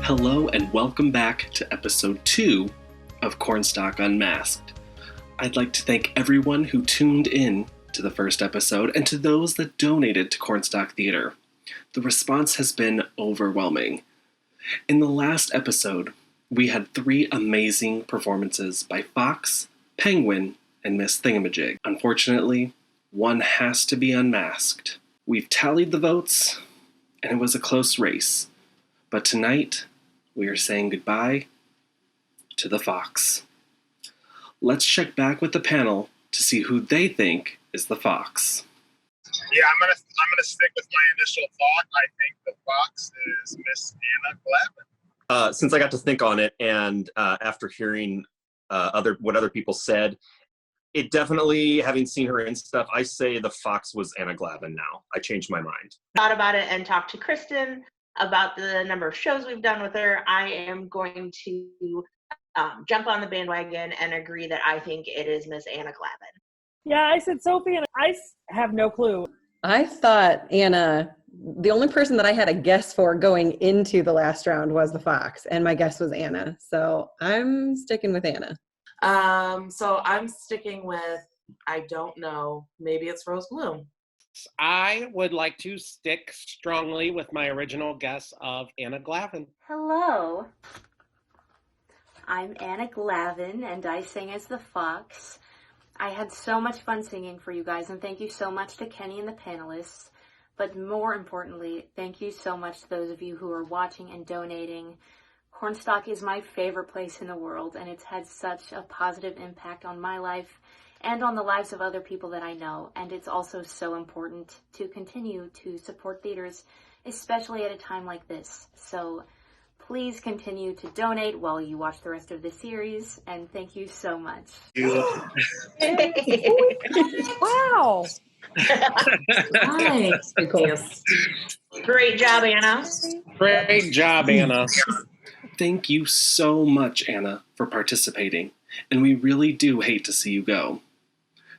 Hello and welcome back to episode 2 of Cornstalk Unmasked. I'd like to thank everyone who tuned in to the first episode and to those that donated to Cornstalk Theater. The response has been overwhelming. In the last episode, we had 3 amazing performances by Fox, Penguin, and Miss Thingamajig. Unfortunately, one has to be unmasked. We've tallied the votes, and it was a close race. But tonight, we are saying goodbye to the Fox. Let's check back with the panel to see who they think is the Fox. Yeah, I'm gonna stick with my initial thought. I think the Fox is Miss Anna Glavin. Since I got to think on it, and after hearing what other people said, it definitely, having seen her in stuff, I say the Fox was Anna Glavin now. I changed my mind. Thought about it and talked to Kristen about the number of shows we've done with her. I am going to jump on the bandwagon and agree that I think it is Miss Anna Glavin. Yeah, I said Sophie, and I have no clue. I thought Anna, the only person that I had a guess for going into the last round was the Fox, and my guess was Anna. So I'm sticking with Anna. So I'm sticking with, I don't know, maybe it's Rose Bloom. I would like to stick strongly with my original guess of Anna Glavin. Hello, I'm Anna Glavin, and I sing as the Fox. I had so much fun singing for you guys, and thank you so much to Kenny and the panelists. But more importantly, thank you so much to those of you who are watching and donating. Cornstalk is my favorite place in the world, and it's had such a positive impact on my life and on the lives of other people that I know. And it's also so important to continue to support theaters, especially at a time like this. So please continue to donate while you watch the rest of the series, and thank you so much. Wow. Nice. Yes. Great job, Anna. Great job, Anna. Thank you so much, Anna, for participating, and we really do hate to see you go.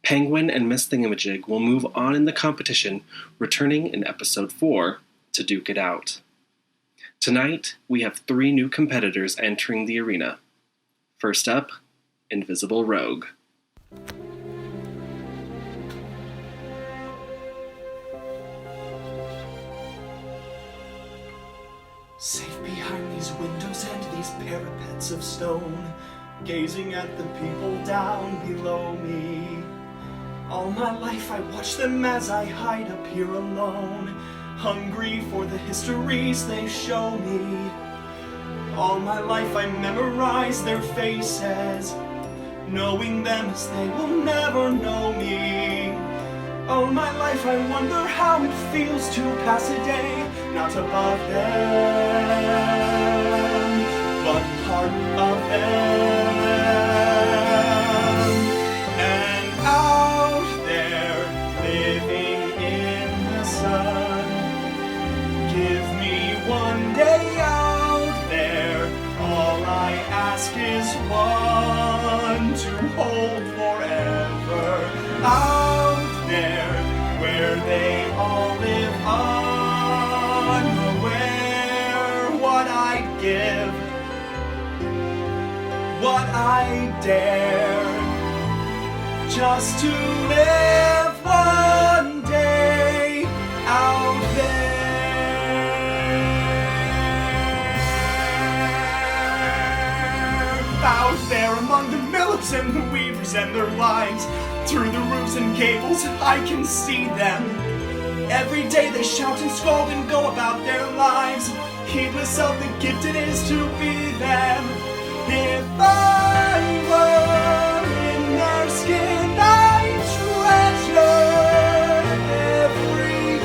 Penguin and Miss Thingamajig will move on in the competition, returning in episode 4 to duke it out. Tonight, we have 3 new competitors entering the arena. First up, Invisible Rogue. Safe behind these windows and these parapets of stone, gazing at the people down below me. All my life I watch them as I hide up here alone, hungry for the histories they show me. All my life I memorize their faces, knowing them as they will never know me. All my life I wonder how it feels to pass a day not above them, but part of them. And out there, living in the sun, give me one day out there. All I ask is one to hold forever. Out there, where they all live unaware, what I'd give, what I dare, just to live one day out there. Out there among the millers and the weavers and their lives, through the roofs and gables, I can see them. Every day they shout and scold and go about their lives, heedless of the gift it is to be them. If I were in their skin, I'd treasure every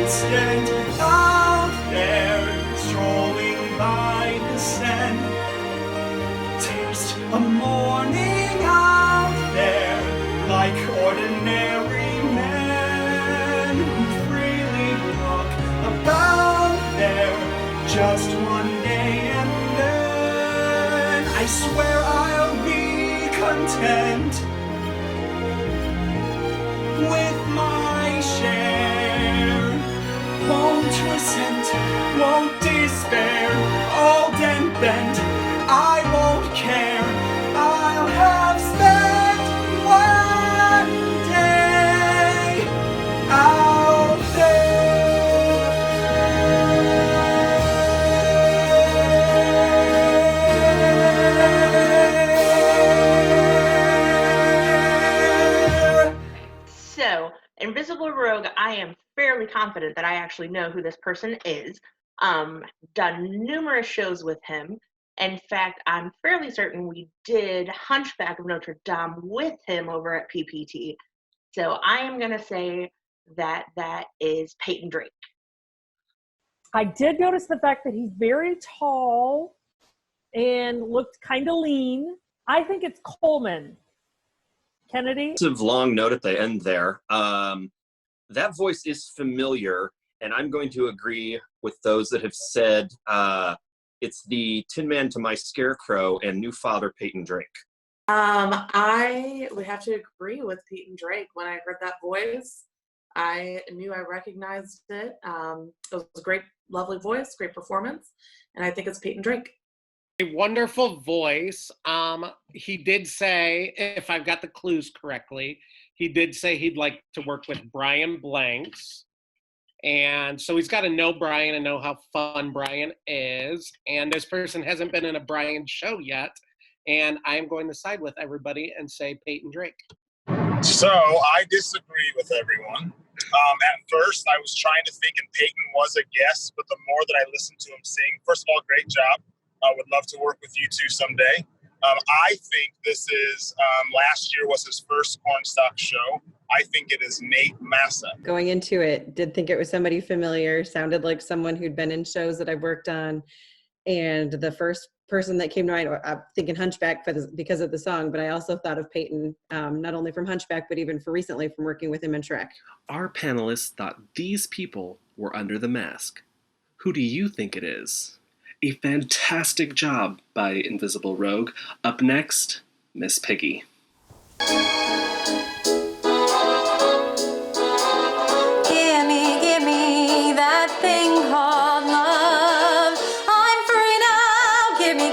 instant out there, strolling by the Seine. Taste a morning out there, like ordinary men who freely walk about there, just one day and then I swear I'll be content with my share. Won't resent, won't despair, all day spend. I won't care. I'll have spent one day out there. So, Invisible Rogue, I am fairly confident that I actually know who this person is. Done numerous shows with him. In fact, I'm fairly certain we did Hunchback of Notre Dame with him over at PPT. So I am going to say that that is Peyton Drake. I did notice the fact that he's very tall and looked kind of lean. I think it's Coleman. Kennedy? Long note at the end there. That voice is familiar, and I'm going to agree with those that have said it's the Tin Man to my Scarecrow and new father Peyton Drake. I would have to agree with Peyton Drake. When I heard that voice, I knew I recognized it. It was a great, lovely voice, great performance, and I think it's Peyton Drake. A wonderful voice. He did say, if I've got the clues correctly, he did say he'd like to work with Brian Blanks. And so he's got to know Brian and know how fun Brian is. And this person hasn't been in a Brian show yet. And I am going to side with everybody and say Peyton Drake. So I disagree with everyone. At first, I was trying to think, and Peyton was a guest, but the more that I listened to him sing, first of all, great job. I would love to work with you two someday. I think this is, last year was his first Cornstalk show. I think it is Nate Massa. Going into it, did think it was somebody familiar, sounded like someone who'd been in shows that I've worked on. And the first person that came to mind, I'm thinking Hunchback because of the song, but I also thought of Peyton, not only from Hunchback, but even for recently from working with him in Shrek. Our panelists thought these people were under the mask. Who do you think it is? A fantastic job by Invisible Rogue. Up next, Miss Piggy. Give me that thing called love. I'm free now. Give me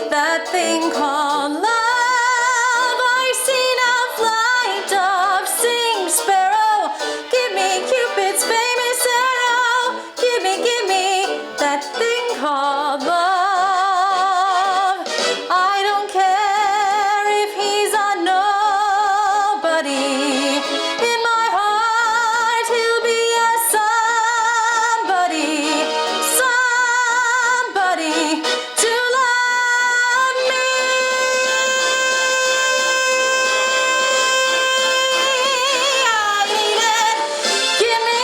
that thing called love. I seen a flight of sing sparrow. Give me Cupid's famous arrow. Give me that thing called love. I don't care if he's a nobody. In my heart he'll be a somebody to love me. I need it. Give me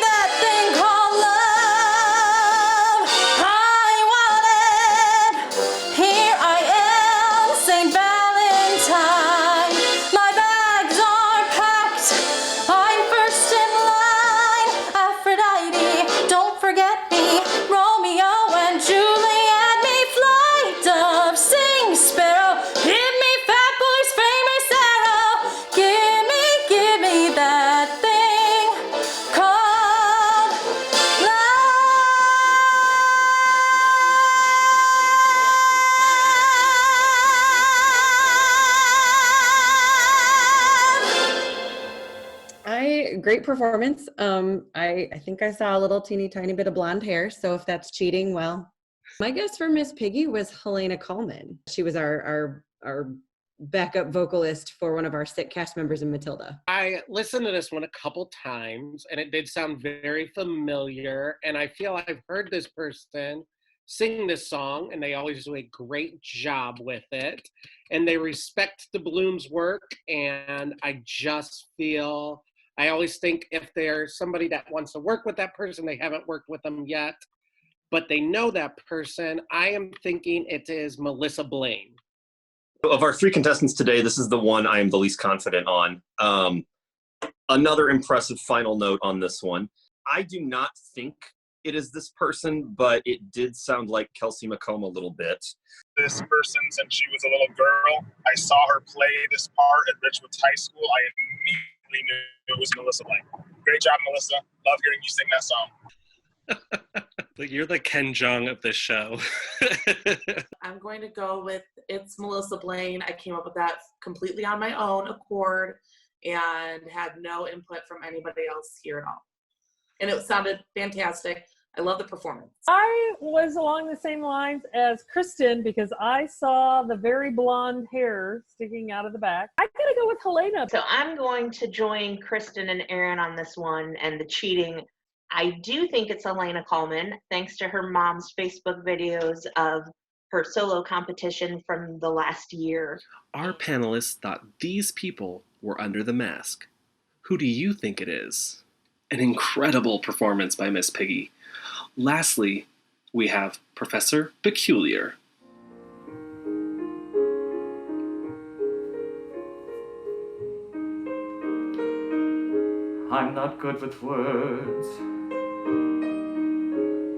that thing called love. I want it. Here I am, St. Valentine. My bags are packed. I'm first in line. Aphrodite, don't forget me. Romeo and Juliet, me flight of sing sparrow. Give me Fat Boy's famous arrow. Give me that thing called Great performance. I think I saw a little teeny tiny bit of blonde hair. So if that's cheating, well, my guess for Miss Piggy was Helena Coleman. She was our backup vocalist for one of our sick cast members in Matilda. I listened to this one a couple times, and it did sound very familiar. And I feel I've heard this person sing this song, and they always do a great job with it. And they respect the Blooms' work, and I just feel, I always think if there's somebody that wants to work with that person, they haven't worked with them yet, but they know that person, I am thinking it is Melissa Blaine. Of our three contestants today, this is the one I am the least confident on. Another impressive final note on this one. I do not think it is this person, but it did sound like Kelsey McComb a little bit. This person, since she was a little girl, I saw her play this part at Richwoods High School. I immediately knew it was Melissa Blaine. Great job, Melissa. Love hearing you sing that song. Like, you're the Ken Jeong of this show. I'm going to go with It's Melissa Blaine. I came up with that completely on my own accord and had no input from anybody else here at all. And it sounded fantastic. I love the performance. I was along the same lines as Kristen because I saw the very blonde hair sticking out of the back. I gotta go with Helena. So I'm going to join Kristen and Aaron on this one and the cheating. I do think it's Elena Coleman, thanks to her mom's Facebook videos of her solo competition from the last year. Our panelists thought these people were under the mask. Who do you think it is? An incredible performance by Miss Piggy. Lastly, we have Professor Peculiar. I'm not good with words,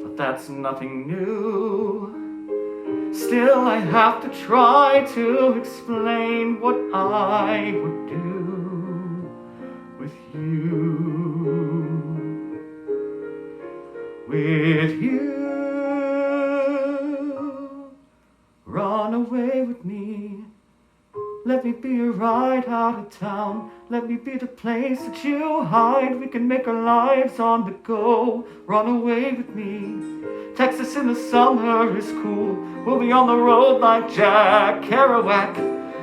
but that's nothing new. Still, I have to try to explain what I would do with you. With you, run away with me. Let me be a ride out of town. Let me be the place that you hide. We can make our lives on the go. Run away with me. Texas in the summer is cool. We'll be on the road like Jack Kerouac.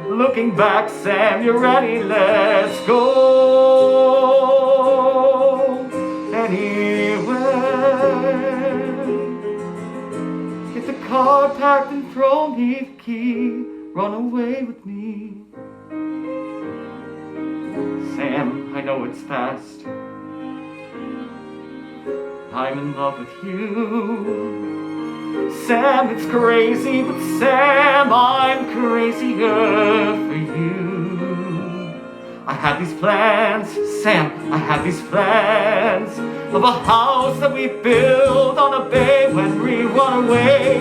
Looking back, Sam, you ready? Let's go anywhere. Get the car packed and throw me the key. Run away with me. Sam, I know it's fast. I'm in love with you. Sam, it's crazy, but Sam, I'm crazier for you. I had these plans, Sam, I had these plans of a house that we build on a bay when we run away.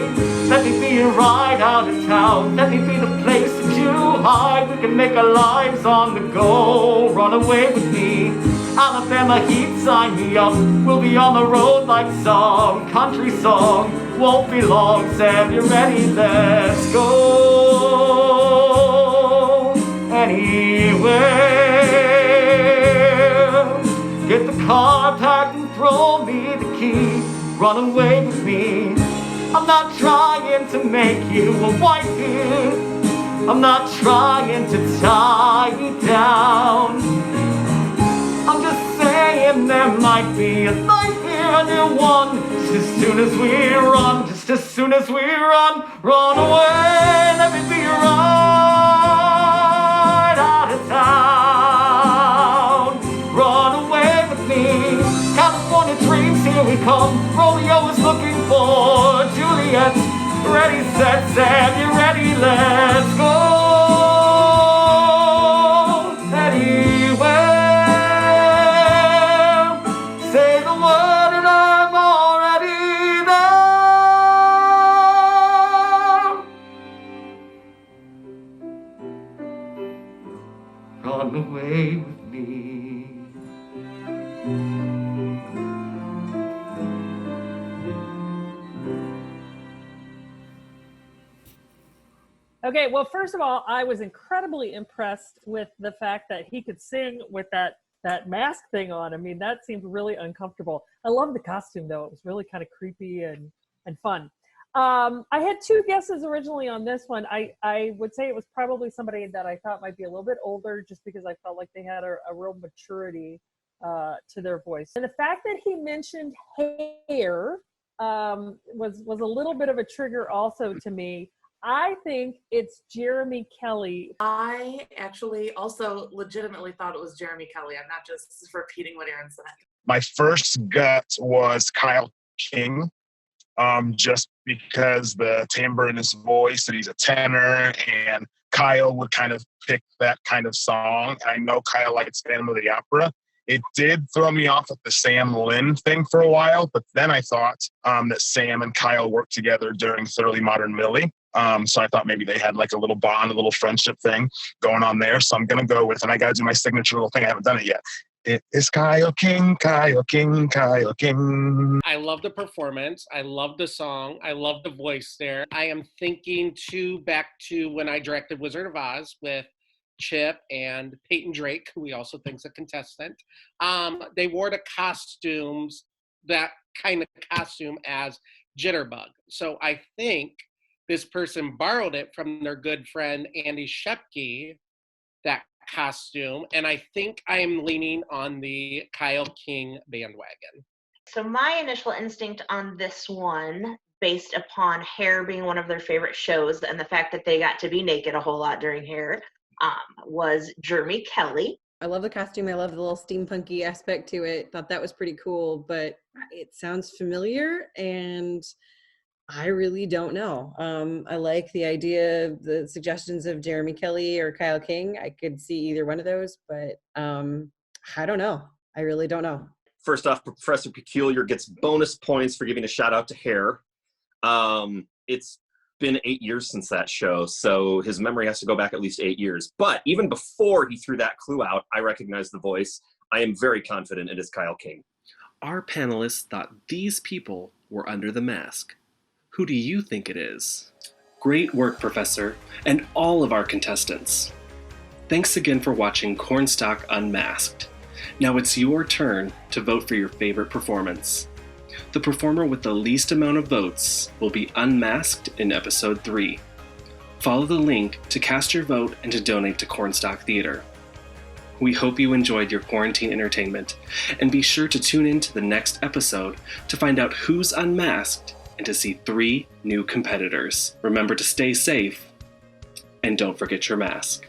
Let me be a ride out of town. Let me be the place that you hide. We can make our lives on the go. Run away with me. Alabama heat, sign me up. We'll be on the road like some country song. Won't be long, Sam, you ready? Let's go anywhere. Get the car packed and throw me the key. Run away with me. I'm not trying to make you a wifey. I'm not trying to tie you down. I'm just saying there might be a life here, a new one. Just as soon as we run, just as soon as we run, run away. Let me be your ride out of town. Run away with me. California dreams, here we come. Romeo is looking for Juliet. Ready, set, Sam, you ready? Let's go anywhere. Say the word and I'm already there. Run away with me. Okay, well, first of all, I was incredibly impressed with the fact that he could sing with that mask thing on. I mean, that seemed really uncomfortable. I love the costume, though. It was really kind of creepy and fun. I had two guesses originally on this one. I would say it was probably somebody that I thought might be a little bit older just because I felt like they had a real maturity to their voice. And the fact that he mentioned hair was a little bit of a trigger also to me. I think it's Jeremy Kelly. I actually also legitimately thought it was Jeremy Kelly. I'm not just repeating what Aaron said. My first gut was Kyle King, just because the timbre in his voice, that he's a tenor, and Kyle would kind of pick that kind of song. I know Kyle likes Phantom of the Opera. It did throw me off at the Sam Lynn thing for a while, but then I thought that Sam and Kyle worked together during Thoroughly Modern Millie. So I thought maybe they had like a little bond, a little friendship thing going on there. So I'm going to go with, and I got to do my signature little thing. I haven't done it yet. It is Kyle King, Kyle King, Kyle King. I love the performance. I love the song. I love the voice there. I am thinking too back to when I directed Wizard of Oz with Chip and Peyton Drake, who we also think is a contestant. They wore the costumes, that kind of costume as Jitterbug. So I think this person borrowed it from their good friend Andy Shepke, that costume, and I think I am leaning on the Kyle King bandwagon. So my initial instinct on this one, based upon Hair being one of their favorite shows and the fact that they got to be naked a whole lot during Hair, was Jeremy Kelly. I love the costume. I love the little steampunky aspect to it. Thought that was pretty cool, but it sounds familiar and I really don't know. I like the idea, the suggestions of Jeremy Kelly or Kyle King. I could see either one of those, but I don't know. I really don't know. First off, Professor Peculiar gets bonus points for giving a shout out to Hair. It's been 8 years since that show, so his memory has to go back at least 8 years. But even before he threw that clue out, I recognize the voice. I am very confident it is Kyle King. Our panelists thought these people were under the mask. Who do you think it is? Great work, Professor, and all of our contestants. Thanks again for watching Cornstalk Unmasked. Now it's your turn to vote for your favorite performance. The performer with the least amount of votes will be unmasked in episode 3. Follow the link to cast your vote and to donate to Cornstalk Theater. We hope you enjoyed your quarantine entertainment, and be sure to tune in to the next episode to find out who's unmasked and to see 3 new competitors. Remember to stay safe, and don't forget your mask.